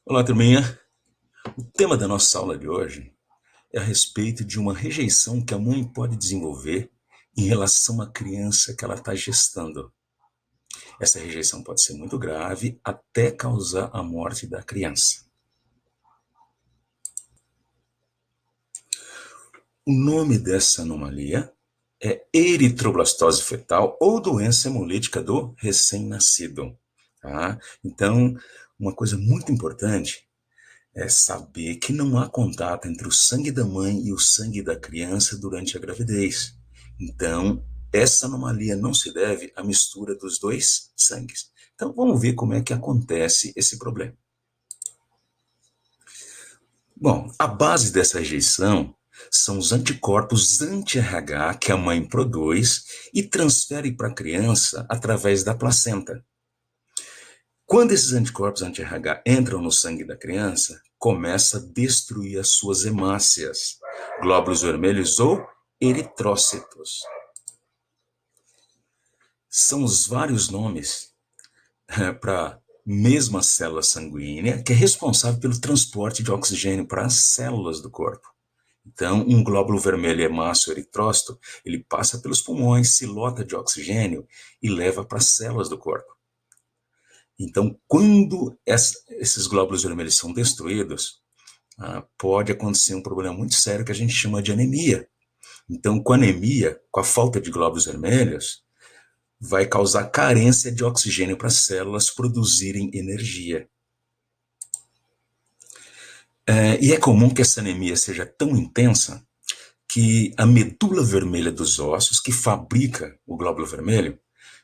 Olá, turminha. O tema da nossa aula de hoje é a respeito de uma rejeição que a mãe pode desenvolver em relação à criança que ela está gestando. Essa rejeição pode ser muito grave, até causar a morte da criança. O nome dessa anomalia é eritroblastose fetal ou doença hemolítica do recém-nascido. Tá? Então, uma coisa muito importante é saber que não há contato entre o sangue da mãe e o sangue da criança durante a gravidez. Então, essa anomalia não se deve à mistura dos dois sangues. Então, vamos ver como é que acontece esse problema. Bom, a base dessa rejeição são os anticorpos anti-RH que a mãe produz e transfere para a criança através da placenta. Quando esses anticorpos anti-RH entram no sangue da criança, começa a destruir as suas hemácias, glóbulos vermelhos ou eritrócitos. São os vários nomes para a mesma célula sanguínea que é responsável pelo transporte de oxigênio para as células do corpo. Então, um glóbulo vermelho hemácio eritrócito, ele passa pelos pulmões, se lota de oxigênio e leva para as células do corpo. Então, quando esses glóbulos vermelhos são destruídos, pode acontecer um problema muito sério que a gente chama de anemia. Então, com anemia, com a falta de glóbulos vermelhos, vai causar carência de oxigênio para as células produzirem energia. E é comum que essa anemia seja tão intensa que a medula vermelha dos ossos, que fabrica o glóbulo vermelho,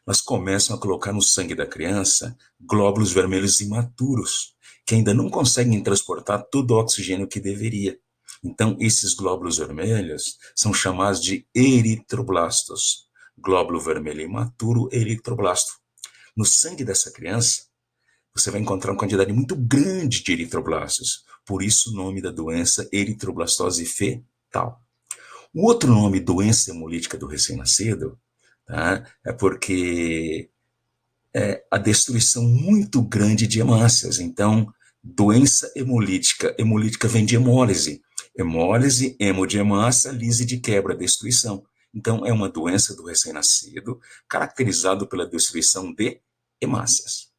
elas começam a colocar no sangue da criança glóbulos vermelhos imaturos, que ainda não conseguem transportar todo o oxigênio que deveria. Então, esses glóbulos vermelhos são chamados de eritroblastos. Glóbulo vermelho imaturo, eritroblasto. No sangue dessa criança, você vai encontrar uma quantidade muito grande de eritroblastos. Por isso o nome da doença eritroblastose fetal. O outro nome, doença hemolítica do recém-nascido, tá? É porque a destruição muito grande de hemácias. Então, doença hemolítica. Hemolítica vem de hemólise. Hemólise, hemo de hemácia, lise de quebra, destruição. Então, é uma doença do recém-nascido, caracterizado pela destruição de hemácias.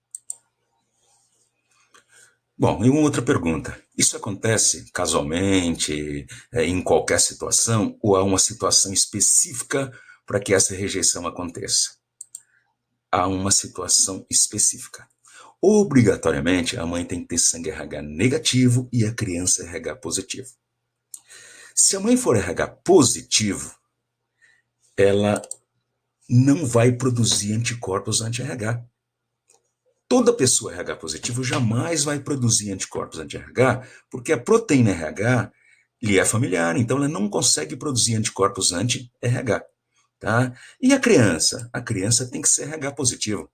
Bom, e uma outra pergunta. Isso acontece casualmente, em qualquer situação, ou há uma situação específica para que essa rejeição aconteça? Há uma situação específica. Obrigatoriamente, a mãe tem que ter sangue RH negativo e a criança RH positivo. Se a mãe for RH positivo, ela não vai produzir anticorpos anti-RH. Toda pessoa RH positivo jamais vai produzir anticorpos anti-RH, porque a proteína RH lhe é familiar, então ela não consegue produzir anticorpos anti-RH. Tá? E a criança? A criança tem que ser RH positivo.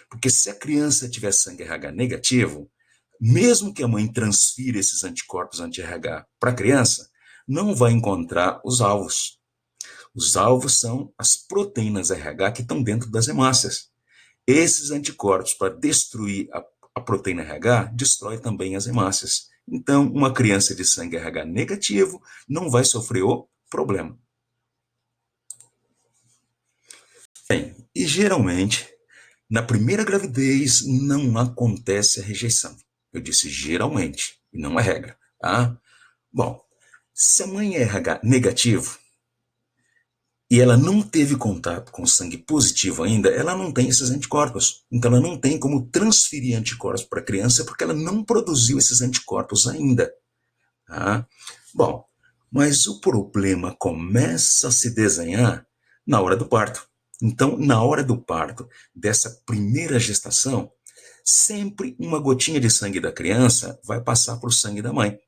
Porque se a criança tiver sangue RH negativo, mesmo que a mãe transfira esses anticorpos anti-RH para a criança, não vai encontrar os alvos. Os alvos são as proteínas RH que estão dentro das hemácias. Esses anticorpos, para destruir a proteína RH, destrói também as hemácias. Então, uma criança de sangue RH negativo não vai sofrer o problema. Bem, e geralmente, na primeira gravidez, não acontece a rejeição. Eu disse geralmente, e não é regra. Tá? Bom, se a mãe é RH negativo, e ela não teve contato com sangue positivo ainda, ela não tem esses anticorpos. Então, ela não tem como transferir anticorpos para a criança porque ela não produziu esses anticorpos ainda. Tá? Bom, mas o problema começa a se desenhar na hora do parto. Então, na hora do parto, dessa primeira gestação, sempre uma gotinha de sangue da criança vai passar para o sangue da mãe.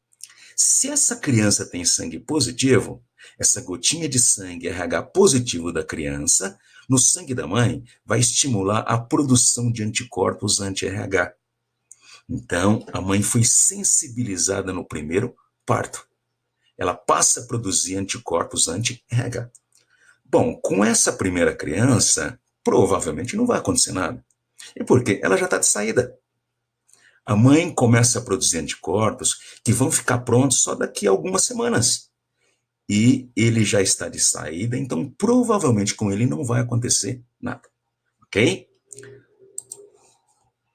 Se essa criança tem sangue positivo, essa gotinha de sangue RH positivo da criança, no sangue da mãe, vai estimular a produção de anticorpos anti-RH. Então, a mãe foi sensibilizada no primeiro parto. Ela passa a produzir anticorpos anti-RH. Bom, com essa primeira criança, provavelmente não vai acontecer nada. E por quê? Ela já está de saída. A mãe começa a produzir anticorpos que vão ficar prontos só daqui a algumas semanas. E ele já está de saída, então provavelmente com ele não vai acontecer nada, ok?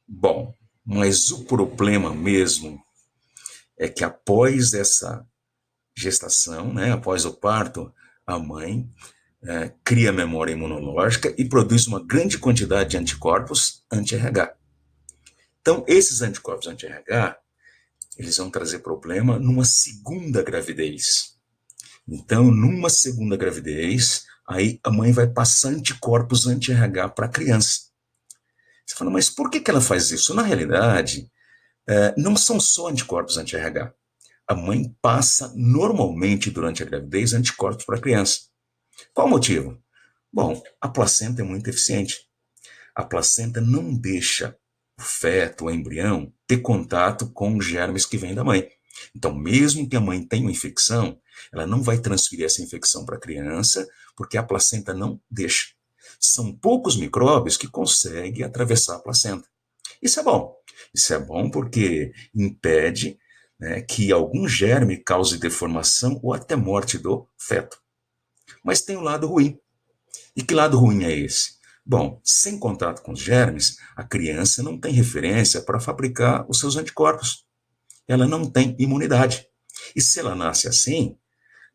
Bom, mas o problema mesmo é que após essa gestação, né, após o parto, a mãe cria memória imunológica e produz uma grande quantidade de anticorpos anti-RH. Então, esses anticorpos anti-RH, eles vão trazer problema numa segunda gravidez. Então, numa segunda gravidez, aí a mãe vai passar anticorpos anti-RH para a criança. Você fala, mas por que ela faz isso? Na realidade, não são só anticorpos anti-RH. A mãe passa normalmente durante a gravidez anticorpos para a criança. Qual o motivo? Bom, a placenta é muito eficiente. A placenta não deixa o feto, o embrião, ter contato com os germes que vêm da mãe. Então, mesmo que a mãe tenha uma infecção, ela não vai transferir essa infecção para a criança, porque a placenta não deixa. São poucos micróbios que conseguem atravessar a placenta. Isso é bom. Isso é bom porque impede, né, que algum germe cause deformação ou até morte do feto. Mas tem um lado ruim. E que lado ruim é esse? Bom, sem contato com os germes, a criança não tem referência para fabricar os seus anticorpos. Ela não tem imunidade. E se ela nasce assim,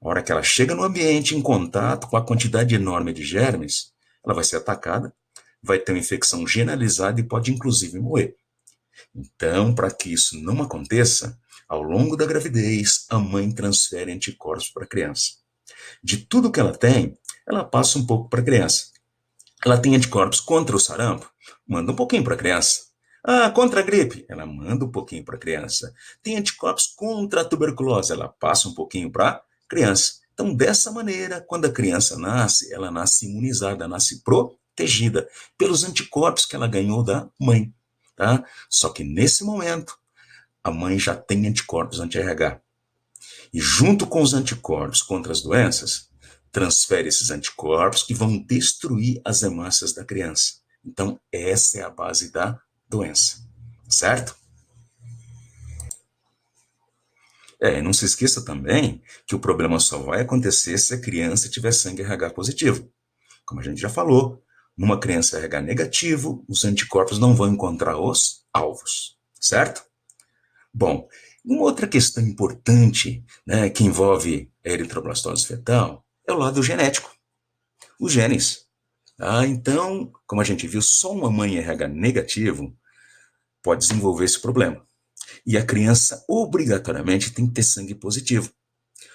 a hora que ela chega no ambiente em contato com a quantidade enorme de germes, ela vai ser atacada, vai ter uma infecção generalizada e pode inclusive morrer. Então, para que isso não aconteça, ao longo da gravidez, a mãe transfere anticorpos para a criança. De tudo que ela tem, ela passa um pouco para a criança. Ela tem anticorpos contra o sarampo? Manda um pouquinho para a criança. Ah, contra a gripe? Ela manda um pouquinho para a criança. Tem anticorpos contra a tuberculose? Ela passa um pouquinho para a criança. Então, dessa maneira, quando a criança nasce, ela nasce imunizada, nasce protegida pelos anticorpos que ela ganhou da mãe. Tá? Só que nesse momento, a mãe já tem anticorpos anti-RH. E junto com os anticorpos contra as doenças, transfere esses anticorpos que vão destruir as hemácias da criança. Então, essa é a base da doença, certo? Não se esqueça também que o problema só vai acontecer se a criança tiver sangue RH positivo. Como a gente já falou, numa criança RH negativo, os anticorpos não vão encontrar os alvos, certo? Bom, uma outra questão importante, né, que envolve a eritroblastose fetal é o lado genético, os genes. Então, como a gente viu, só uma mãe RH negativo pode desenvolver esse problema. E a criança obrigatoriamente tem que ter sangue positivo.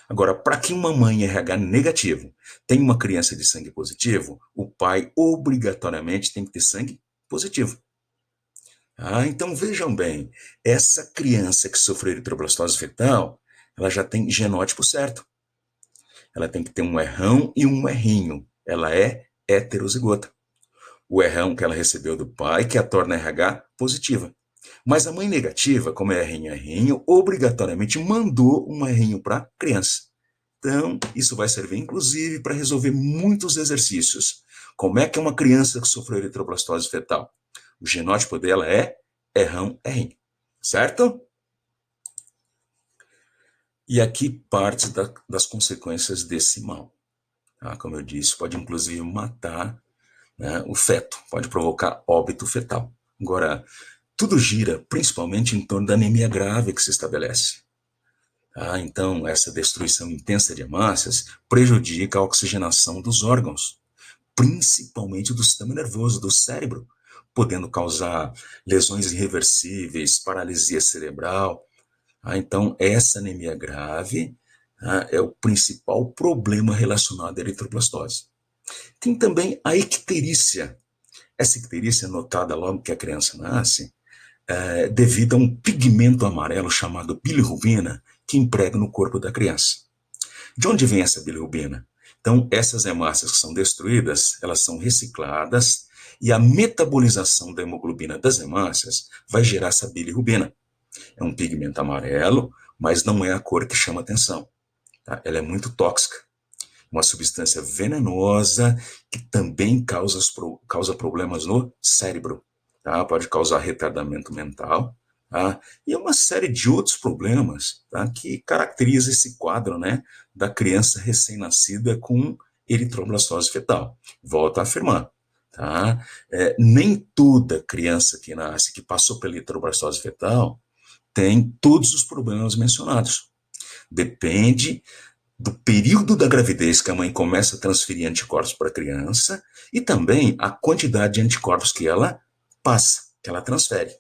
Agora, para que uma mãe RH negativo tenha uma criança de sangue positivo, o pai obrigatoriamente tem que ter sangue positivo. Então vejam bem, essa criança que sofreu eritroblastose fetal, ela já tem genótipo certo. Ela tem que ter um errão e um errinho. Ela é heterozigota. O errão que ela recebeu do pai, que a torna RH positiva. Mas a mãe negativa, como é errinho, errinho, obrigatoriamente mandou um errinho para a criança. Então, isso vai servir, inclusive, para resolver muitos exercícios. Como é que uma criança que sofreu eritroblastose fetal? O genótipo dela é errão, errinho. Certo? E aqui parte das consequências desse mal. Como eu disse, pode inclusive matar, né, o feto, pode provocar óbito fetal. Agora, tudo gira principalmente em torno da anemia grave que se estabelece. Então, essa destruição intensa de hemácias prejudica a oxigenação dos órgãos, principalmente do sistema nervoso, do cérebro, podendo causar lesões irreversíveis, paralisia cerebral. Então, essa anemia grave é o principal problema relacionado à eritroblastose. Tem também a icterícia. Essa icterícia é notada logo que a criança nasce, devido a um pigmento amarelo chamado bilirrubina, que emprega no corpo da criança. De onde vem essa bilirrubina? Então, essas hemácias que são destruídas, elas são recicladas e a metabolização da hemoglobina das hemácias vai gerar essa bilirrubina. É um pigmento amarelo, mas não é a cor que chama atenção. Tá? Ela é muito tóxica. Uma substância venenosa que também causa problemas no cérebro. Tá? Pode causar retardamento mental, tá? E uma série de outros problemas, tá, que caracteriza esse quadro, né, da criança recém-nascida com eritroblastose fetal. Volto a afirmar, tá? Nem toda criança que nasce, que passou pela eritroblastose fetal, tem todos os problemas mencionados. Depende do período da gravidez que a mãe começa a transferir anticorpos para a criança e também a quantidade de anticorpos que ela passa, que ela transfere.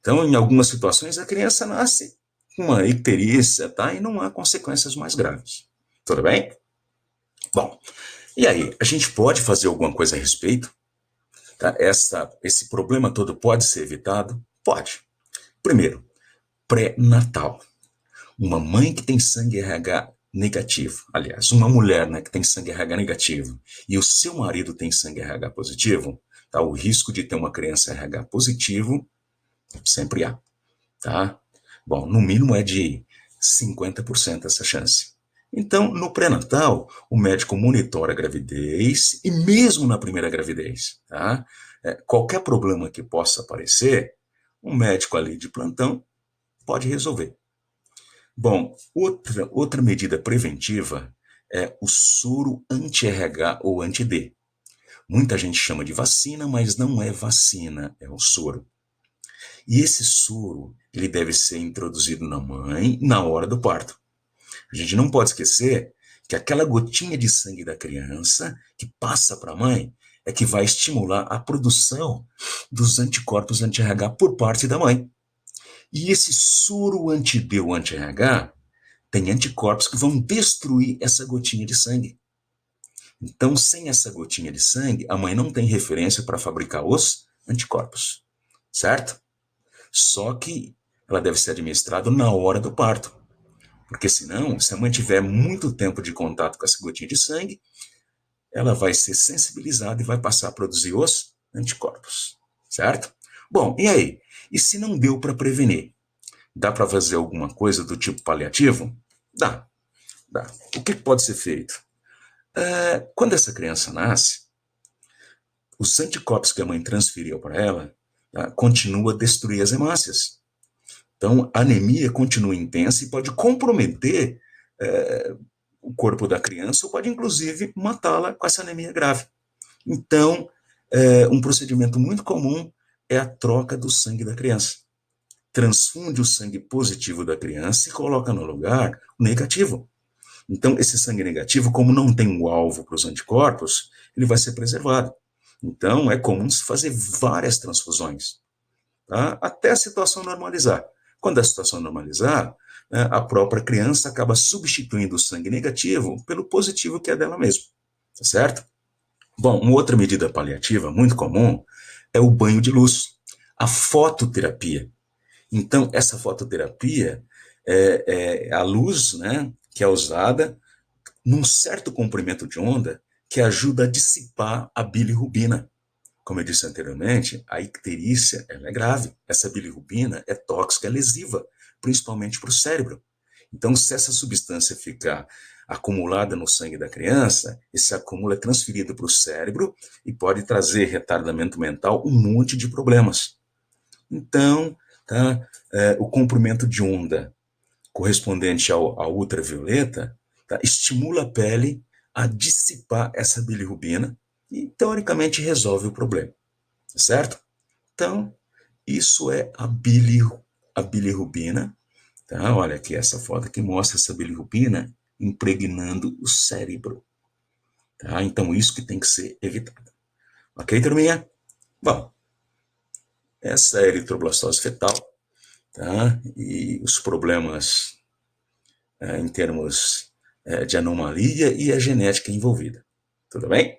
Então, em algumas situações, a criança nasce com uma icterícia, tá? E não há consequências mais graves. Tudo bem? Bom, e aí, a gente pode fazer alguma coisa a respeito? Tá? Esse problema todo pode ser evitado? Pode. Primeiro, pré-natal. Uma mãe que tem sangue RH negativo, aliás, uma mulher, né, que tem sangue RH negativo, e o seu marido tem sangue RH positivo, tá? O risco de ter uma criança RH positivo sempre há, tá? Bom, no mínimo é de 50% essa chance. Então, no pré-natal, o médico monitora a gravidez e mesmo na primeira gravidez, tá? Qualquer problema que possa aparecer, um médico ali de plantão pode resolver. Bom, outra medida preventiva é o soro anti-RH ou anti-D. Muita gente chama de vacina, mas não é vacina, é o soro. E esse soro, ele deve ser introduzido na mãe na hora do parto. A gente não pode esquecer que aquela gotinha de sangue da criança que passa para a mãe é que vai estimular a produção dos anticorpos anti-RH por parte da mãe. E esse soro anti-D ou anti-RH tem anticorpos que vão destruir essa gotinha de sangue. Então, sem essa gotinha de sangue, a mãe não tem referência para fabricar os anticorpos, certo? Só que ela deve ser administrada na hora do parto, porque senão, se a mãe tiver muito tempo de contato com essa gotinha de sangue, ela vai ser sensibilizada e vai passar a produzir os anticorpos, certo? Bom, e aí? E se não deu para prevenir? Dá para fazer alguma coisa do tipo paliativo? Dá. O que pode ser feito? Quando essa criança nasce, os anticorpos que a mãe transferiu para ela, tá, continua a destruir as hemácias. Então, a anemia continua intensa e pode comprometer o corpo da criança ou pode, inclusive, matá-la com essa anemia grave. Então, um procedimento muito comum é a troca do sangue da criança. Transfunde o sangue positivo da criança e coloca no lugar o negativo. Então, esse sangue negativo, como não tem um alvo para os anticorpos, ele vai ser preservado. Então, é comum se fazer várias transfusões, tá? Até a situação normalizar. Quando a situação normalizar, né, a própria criança acaba substituindo o sangue negativo pelo positivo que é dela mesma, tá certo? Bom, uma outra medida paliativa muito comum é o banho de luz, a fototerapia. Então, essa fototerapia é a luz, né, que é usada num certo comprimento de onda que ajuda a dissipar a bilirrubina. Como eu disse anteriormente, a icterícia ela é grave. Essa bilirrubina é tóxica, é lesiva, principalmente para o cérebro. Então, se essa substância ficar acumulada no sangue da criança, esse acúmulo é transferido para o cérebro e pode trazer retardamento mental, um monte de problemas. Então, tá, o comprimento de onda correspondente ao ultravioleta, tá, estimula a pele a dissipar essa bilirrubina e, teoricamente, resolve o problema, certo? Então, isso é a bilirrubina, tá? Olha aqui essa foto que mostra essa bilirrubina impregnando o cérebro, tá? Então, isso que tem que ser evitado. Ok, turminha? Bom, essa é a eritroblastose fetal, tá? E os problemas em termos de anomalia e a genética envolvida. Tudo bem?